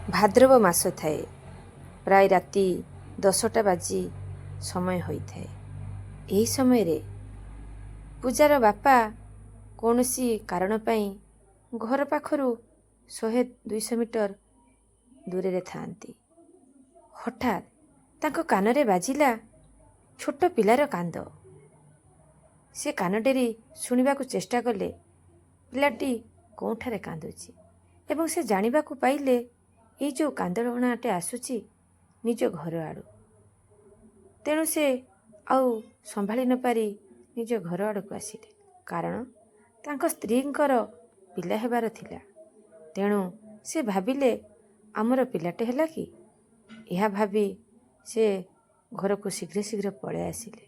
ଭାଦ୍ରବ ମାସ ଥାଏ। ପ୍ରାୟ ରାତି 10ଟା ବାଜି ସମୟ ହୋଇଥାଏ। ଏହି ସମୟରେ ପୂଜାର ବାପା କୌଣସି କାରଣ ପାଇଁ ଘର ପାଖରୁ 100-200 ମିଟର ଦୂରରେ ଥାଆନ୍ତି। ହଠାତ୍ ତାଙ୍କ କାନରେ ବାଜିଲା ଛୋଟ ପିଲାର କାନ୍ଦ। ସେ କାନ ଡେରି ଶୁଣିବାକୁ ଚେଷ୍ଟା କଲେ ପିଲାଟି କେଉଁଠାରେ କାନ୍ଦୁଛି ଏବଂ ସେ ଜାଣିବାକୁ ପାଇଲେ ଏଇ ଯେଉଁ କାନ୍ଦଣାଟେ ଆସୁଛି ନିଜ ଘର ଆଡ଼ୁ। ତେଣୁ ସେ ଆଉ ସମ୍ଭାଳି ନପାରି ନିଜ ଘର ଆଡ଼କୁ ଆସିଲେ, କାରଣ ତାଙ୍କ ସ୍ତ୍ରୀଙ୍କର ପିଲା ହେବାର ଥିଲା। ତେଣୁ ସେ ଭାବିଲେ ଆମର ପିଲାଟେ ହେଲା କି? ଏହା ଭାବି ସେ ଘରକୁ ଶୀଘ୍ର ଶୀଘ୍ର ପଳାଇ ଆସିଲେ।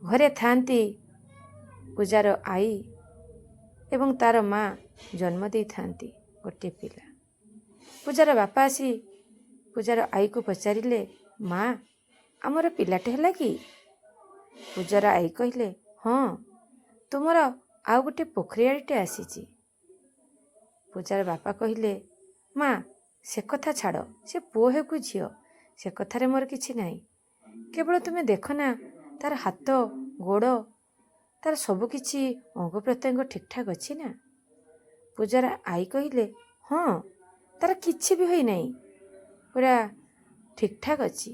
ଘରେ ଥାଆନ୍ତି ପୂଜାର ଆଈ ଏବଂ ତାର ମା ଜନ୍ମ ଦେଇଥାନ୍ତି ଗୋଟିଏ ପିଲା। ପୂଜାର ବାପା ଆସି ପୂଜାର ଆଈକୁ ପଚାରିଲେ, ମା, ଆମର ପିଲାଟେ ହେଲା କି? ପୂଜାର ଆଈ କହିଲେ, ହଁ, ତୁମର ଆଉ ଗୋଟେ ପୋଖରୀଆଳିଟେ ଆସିଛି। ପୂଜାର ବାପା କହିଲେ, ମା, ସେ କଥା ଛାଡ଼, ସେ ପୁଅ ହେଉ କି ଝିଅ, ସେ କଥାରେ ମୋର କିଛି ନାହିଁ। କେବଳ ତୁମେ ଦେଖ ନା ତାର ହାତ ଗୋଡ଼, ତାର ସବୁ କିଛି ଅଙ୍ଗ ପ୍ରତ୍ୟଙ୍ଗ ଠିକ୍ଠାକ୍ ଅଛି ନା? ପୂଜାର ଆଈ କହିଲେ, ହଁ, ତାର କିଛି ବି ହୋଇନାହିଁ, ପୁରା ଠିକ୍ଠାକ୍ ଅଛି।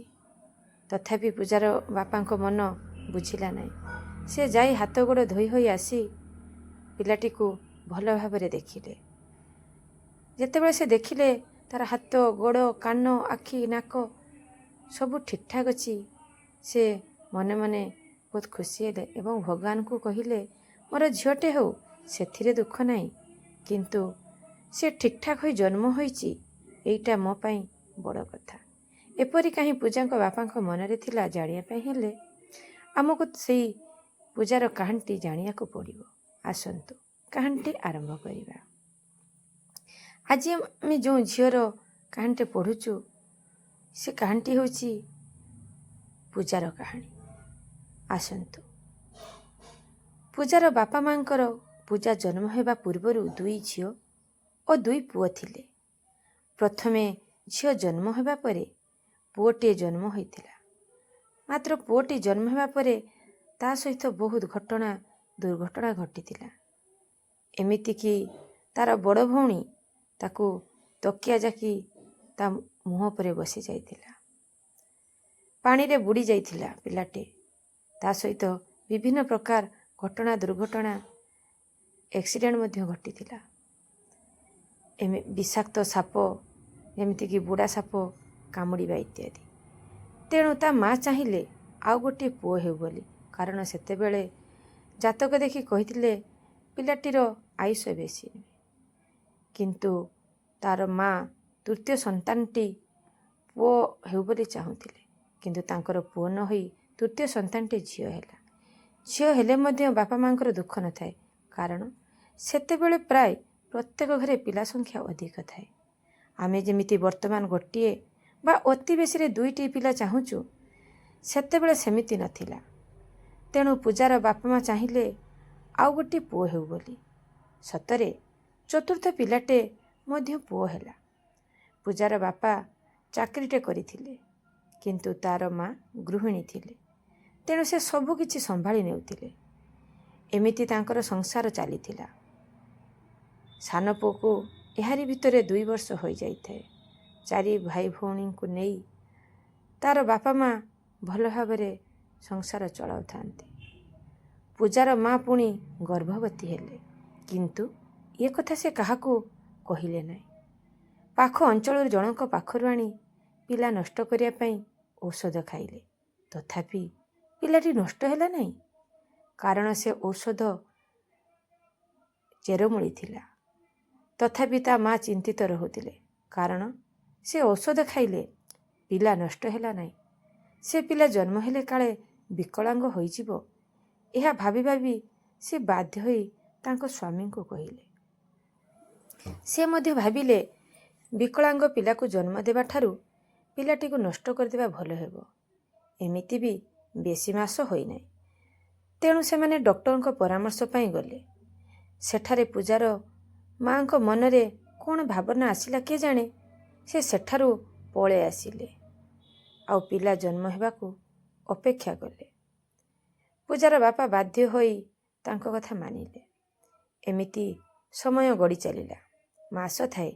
ତଥାପି ପୂଜାର ବାପାଙ୍କ ମନ ବୁଝିଲା ନାହିଁ। ସେ ଯାଇ ହାତ ଗୋଡ଼ ଧୋଇ ହୋଇ ଆସି ପିଲାଟିକୁ ଭଲ ଭାବରେ ଦେଖିଲେ। ଯେତେବେଳେ ସେ ଦେଖିଲେ ତାର ହାତ ଗୋଡ଼ କାନ ଆଖି ନାକ ସବୁ ଠିକ୍ଠାକ୍ ଅଛି, ସେ ମନେ ମନେ ବହୁତ ଖୁସି ହେଲେ ଏବଂ ଭଗବାନଙ୍କୁ କହିଲେ, ମୋର ଝିଅଟେ ହେଉ, ସେଥିରେ ଦୁଃଖ ନାହିଁ, କିନ୍ତୁ ସେ ଠିକ୍ଠାକ୍ ହୋଇ ଜନ୍ମ ହୋଇଛି, ଏଇଟା ମୋ ପାଇଁ ବଡ଼ କଥା। ଏପରି କାହିଁ ପୂଜାଙ୍କ ବାପାଙ୍କ ମନରେ ଥିଲା ଜାଣିବା ପାଇଁ ହେଲେ ଆମକୁ ସେଇ ପୂଜାର କାହାଣୀଟି ଜାଣିବାକୁ ପଡ଼ିବ। ଆସନ୍ତୁ କାହାଣୀଟି ଆରମ୍ଭ କରିବା। ଆଜି ଆମେ ଯେଉଁ ଝିଅର କାହାଣୀଟି ପଢ଼ୁଛୁ, ସେ କାହାଣୀଟି ହେଉଛି ପୂଜାର କାହାଣୀ। ଆସନ୍ତୁ। ପୂଜାର ବାପା ମାଙ୍କର ପୂଜା ଜନ୍ମ ହେବା ପୂର୍ବରୁ 2 ଝିଅ ଓ 2 ପୁଅ ଥିଲେ। ପ୍ରଥମେ ଝିଅ ଜନ୍ମ ହେବା ପରେ ପୁଅଟିଏ ଜନ୍ମ ହୋଇଥିଲା। ମାତ୍ର ପୁଅଟି ଜନ୍ମ ହେବା ପରେ ତା ସହିତ ବହୁତ ଦୁର୍ଘଟଣା ଘଟିଥିଲା। ଏମିତିକି ତାର ବଡ଼ ଭଉଣୀ ତାକୁ ତକିଆ ଜାକି ତା ମୁହଁ ଉପରେ ବସି ଯାଇଥିଲା। ପାଣିରେ ବୁଡ଼ି ଯାଇଥିଲା ପିଲାଟି। ତା ସହିତ ବିଭିନ୍ନ ପ୍ରକାର ଦୁର୍ଘଟଣା ଆକ୍ସିଡେଣ୍ଟ ମଧ୍ୟ ଘଟିଥିଲା। ବିଷାକ୍ତ ସାପ, ଯେମିତିକି ବୁଢ଼ା ସାପ କାମୁଡ଼ିବା ଇତ୍ୟାଦି। ତେଣୁ ତା ମା ଚାହିଁଲେ ଆଉ ଗୋଟିଏ ପୁଅ ହେଉ ବୋଲି, କାରଣ ସେତେବେଳେ ଜାତକ ଦେଖି କହିଥିଲେ ପିଲାଟିର ଆୟୁଷ ବେଶୀ ନୁହେଁ। କିନ୍ତୁ ତାର ମା ତୃତୀୟ ସନ୍ତାନଟି ପୁଅ ହେଉ ବୋଲି ଚାହୁଁଥିଲେ, କିନ୍ତୁ ତାଙ୍କର ପୁଅ ନ ହୋଇ ତୃତୀୟ ସନ୍ତାନଟି ଝିଅ ହେଲା। ଝିଅ ହେଲେ ମଧ୍ୟ ବାପା ମାଙ୍କର ଦୁଃଖ ନଥାଏ, କାରଣ ସେତେବେଳେ ପ୍ରାୟ ପ୍ରତ୍ୟେକ ଘରେ ପିଲା ସଂଖ୍ୟା ଅଧିକ ଥାଏ। ଆମେ ଯେମିତି ବର୍ତ୍ତମାନ ଗୋଟିଏ ବା ଅତି ବେଶୀରେ 2ଟି ପିଲା ଚାହୁଁଛୁ, ସେତେବେଳେ ସେମିତି ନଥିଲା। ତେଣୁ ପୂଜାର ବାପା ମା ଚାହିଁଲେ ଆଉ ଗୋଟିଏ ପୁଅ ହେଉ ବୋଲି। ସତରେ ଚତୁର୍ଥ ପିଲାଟେ ମଧ୍ୟ ପୁଅ ହେଲା। ପୂଜାର ବାପା ଚାକିରିଟେ କରିଥିଲେ, କିନ୍ତୁ ତାର ମା ଗୃହିଣୀ ଥିଲେ। ତେଣୁ ସେ ସବୁ କିଛି ସମ୍ଭାଳି ନେଉଥିଲେ। ଏମିତି ତାଙ୍କର ସଂସାର ଚାଲିଥିଲା। ସାନ ପୁଅକୁ ଏହାରି ଭିତରେ 2 ବର୍ଷ ହୋଇଯାଇଥାଏ। 4 ଭାଇ ଭଉଣୀଙ୍କୁ ନେଇ ତାର ବାପା ମା ଭଲ ଭାବରେ ସଂସାର ଚଳାଉଥାନ୍ତି। ପୂଜାର ମା ପୁଣି ଗର୍ଭବତୀ ହେଲେ, କିନ୍ତୁ ଏ କଥା ସେ କାହାକୁ କହିଲେ ନାହିଁ। ପାଖ ଅଞ୍ଚଳରୁ ଜଣଙ୍କ ପାଖରୁ ଆଣି ପିଲା ନଷ୍ଟ କରିବା ପାଇଁ ଔଷଧ ଖାଇଲେ। ତଥାପି ପିଲାଟି ନଷ୍ଟ ହେଲା ନାହିଁ, କାରଣ ସେ ଔଷଧ ଚେରମୂଳି ଥିଲା। ତଥାପି ତା ମା ଚିନ୍ତିତ ରହୁଥିଲେ, କାରଣ ସେ ଔଷଧ ଖାଇଲେ ପିଲା ନଷ୍ଟ ହେଲା ନାହିଁ। ସେ ପିଲା ଜନ୍ମ ହେଲେ କାଳେ ବିକଳାଙ୍ଗ ହୋଇଯିବ, ଏହା ଭାବି ଭାବି ସେ ବାଧ୍ୟ ହୋଇ ତାଙ୍କ ସ୍ୱାମୀଙ୍କୁ କହିଲେ। ସେ ମଧ୍ୟ ଭାବିଲେ ବିକଳାଙ୍ଗ ପିଲାକୁ ଜନ୍ମ ଦେବା ଠାରୁ ପିଲାଟିକୁ ନଷ୍ଟ କରିଦେବା ଭଲ ହେବ। ଏମିତି ବି ବେଶୀ ମାସ ହୋଇନାହିଁ। ତେଣୁ ସେମାନେ ଡକ୍ଟରଙ୍କ ପରାମର୍ଶ ପାଇଁ ଗଲେ। ସେଠାରେ ପୂଜାର ମାଙ୍କ ମନରେ କ'ଣ ଭାବନା ଆସିଲା କେଜାଣେ, ସେ ସେଠାରୁ ପଳେଇ ଆସିଲେ ଆଉ ପିଲା ଜନ୍ମ ହେବାକୁ ଅପେକ୍ଷା କଲେ। ପୂଜାର ବାପା ବାଧ୍ୟ ହୋଇ ତାଙ୍କ କଥା ମାନିଲେ। ଏମିତି ସମୟ ଗଡ଼ି ଚାଲିଲା। ମାସ ଥାଏ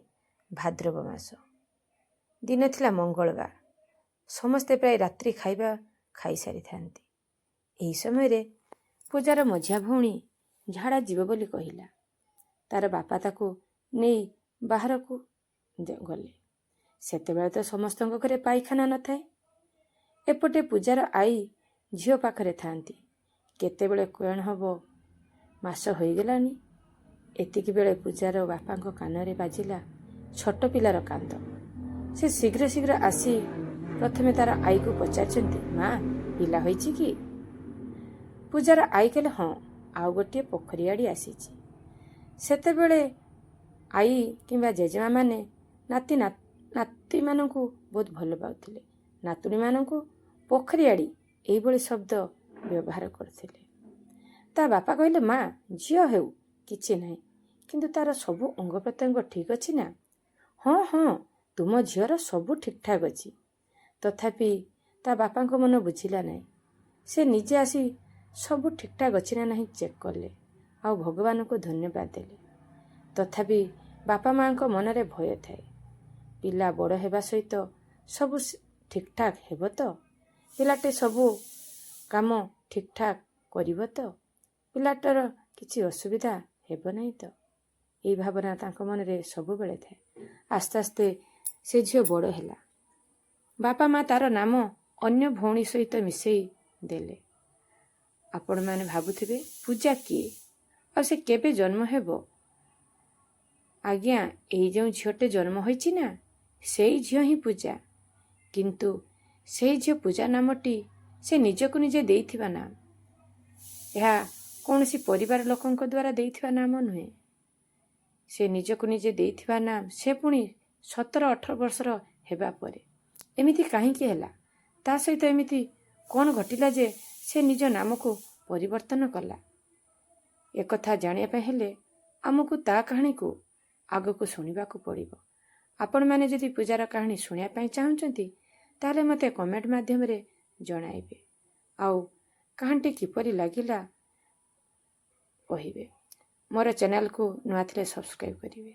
ଭାଦ୍ରବ ମାସ। ଦିନ ଥିଲା ମଙ୍ଗଳବାର। ସମସ୍ତେ ପ୍ରାୟ ରାତ୍ରି ଖାଇବା ଖାଇସାରିଥାନ୍ତି। ଏହି ସମୟରେ ପୂଜାର ମଝିଆ ଭଉଣୀ ଝାଡ଼ା ଯିବ ବୋଲି କହିଲା। ତାର ବାପା ତାକୁ ନେଇ ବାହାରକୁ ଗଲେ। ସେତେବେଳେ ତ ସମସ୍ତଙ୍କ ଘରେ ପାଇଖାନା ନଥାଏ। ଏପଟେ ପୂଜାର ଆଈ ଝିଅ ପାଖରେ ଥାଆନ୍ତି। କେତେବେଳେ କଣ ହବ ମାସ ହୋଇଗଲାଣି। ଏତିକି ବେଳେ ପୂଜାର ବାପାଙ୍କ କାନରେ ବାଜିଲା ଛୋଟ ପିଲାର କାନ୍ଦ। ସେ ଶୀଘ୍ର ଶୀଘ୍ର ଆସି ପ୍ରଥମେ ତାର ଆଈକୁ ପଚାରିଛନ୍ତି, ମା, ପିଲା ହୋଇଛି କି? ପୂଜାର ଆଈ କହିଲେ, ହଁ, ଆଉ ଗୋଟିଏ ପୋଖରୀ ଆଡ଼ି ଆସିଛି। ସେତେବେଳେ ଆଈ କିମ୍ବା ଜେଜେମା ମାନେ ନାତିମାନଙ୍କୁ ବହୁତ ଭଲ ପାଉଥିଲେ। ନାତୁଣୀମାନଙ୍କୁ ପୋଖରୀ ଆଡ଼ି ଏଇଭଳି ଶବ୍ଦ ବ୍ୟବହାର କରୁଥିଲେ। ତା ବାପା କହିଲେ, ମା, ଝିଅ ହେଉ କିଛି ନାହିଁ, କିନ୍ତୁ ତାର ସବୁ ଅଙ୍ଗ ପ୍ରତ୍ୟଙ୍ଗ ଠିକ୍ ଅଛି ନା? ହଁ ହଁ, ତୁମ ଝିଅର ସବୁ ଠିକ୍ଠାକ୍ ଅଛି। ତଥାପି ତା ବାପାଙ୍କ ମନ ବୁଝିଲା ନାହିଁ। ସେ ନିଜେ ଆସି ସବୁ ଠିକ୍ଠାକ୍ ଅଛି ନା ନାହିଁ ଚେକ୍ କଲେ ଆଉ ଭଗବାନଙ୍କୁ ଧନ୍ୟବାଦ ଦେଲେ। ତଥାପି ବାପା ମାଆଙ୍କ ମନରେ ଭୟ ଥାଏ। ପିଲା ବଡ଼ ହେବା ସହିତ ସବୁ ଠିକ୍ଠାକ୍ ହେବ ତ? ପିଲାଟେ ସବୁ କାମ ଠିକ୍ଠାକ୍ କରିବ ତ? ପିଲାଟାର କିଛି ଅସୁବିଧା ହେବ ନାହିଁ ତ? ଏହି ଭାବନା ତାଙ୍କ ମନରେ ସବୁବେଳେ ଥାଏ। ଆସ୍ତେ ଆସ୍ତେ ସେ ଝିଅ ବଡ଼ ହେଲା। ବାପା ମା ତାର ନାମ ଅନ୍ୟ ଭଉଣୀ ସହିତ ମିଶେଇ ଦେଲେ। ଆପଣମାନେ ଭାବୁଥିବେ, ପୂଜା କିଏ ଆଉ ସେ କେବେ ଜନ୍ମ ହେବ? ଆଜ୍ଞା, ଏଇ ଯେଉଁ ଝିଅଟେ ଜନ୍ମ ହୋଇଛି ନା, ସେଇ ଝିଅ ହିଁ ପୂଜା। କିନ୍ତୁ ସେଇ ଝିଅ ପୂଜା ନାମଟି ସେ ନିଜକୁ ନିଜେ ଦେଇଥିବା ନାମ। ଏହା କୌଣସି ପରିବାର ଲୋକଙ୍କ ଦ୍ୱାରା ଦେଇଥିବା ନାମ ନୁହେଁ। ସେ ନିଜକୁ ନିଜେ ଦେଇଥିବା ନାମ ସେ ପୁଣି 17-18 ବର୍ଷର ହେବା ପରେ। ଏମିତି କାହିଁକି ହେଲା? ତା ସହିତ ଏମିତି କ'ଣ ଘଟିଲା ଯେ ସେ ନିଜ ନାମକୁ ପରିବର୍ତ୍ତନ କଲା? ଏକଥା ଜାଣିବା ପାଇଁ ହେଲେ ଆମକୁ ତା କାହାଣୀକୁ ଆଗକୁ ଶୁଣିବାକୁ ପଡ଼ିବ। ଆପଣମାନେ ଯଦି ପୂଜାର କାହାଣୀ ଶୁଣିବା ପାଇଁ ଚାହୁଁଛନ୍ତି ତାହେଲେ ମୋତେ କମେଣ୍ଟ ମାଧ୍ୟମରେ ଜଣାଇବେ ଆଉ କାହାଣୀଟି କିପରି ଲାଗିଲା କହିବେ। ମୋର ଚ୍ୟାନେଲକୁ ନୂଆ ଥିଲେ ସବସ୍କ୍ରାଇବ୍ କରିବେ।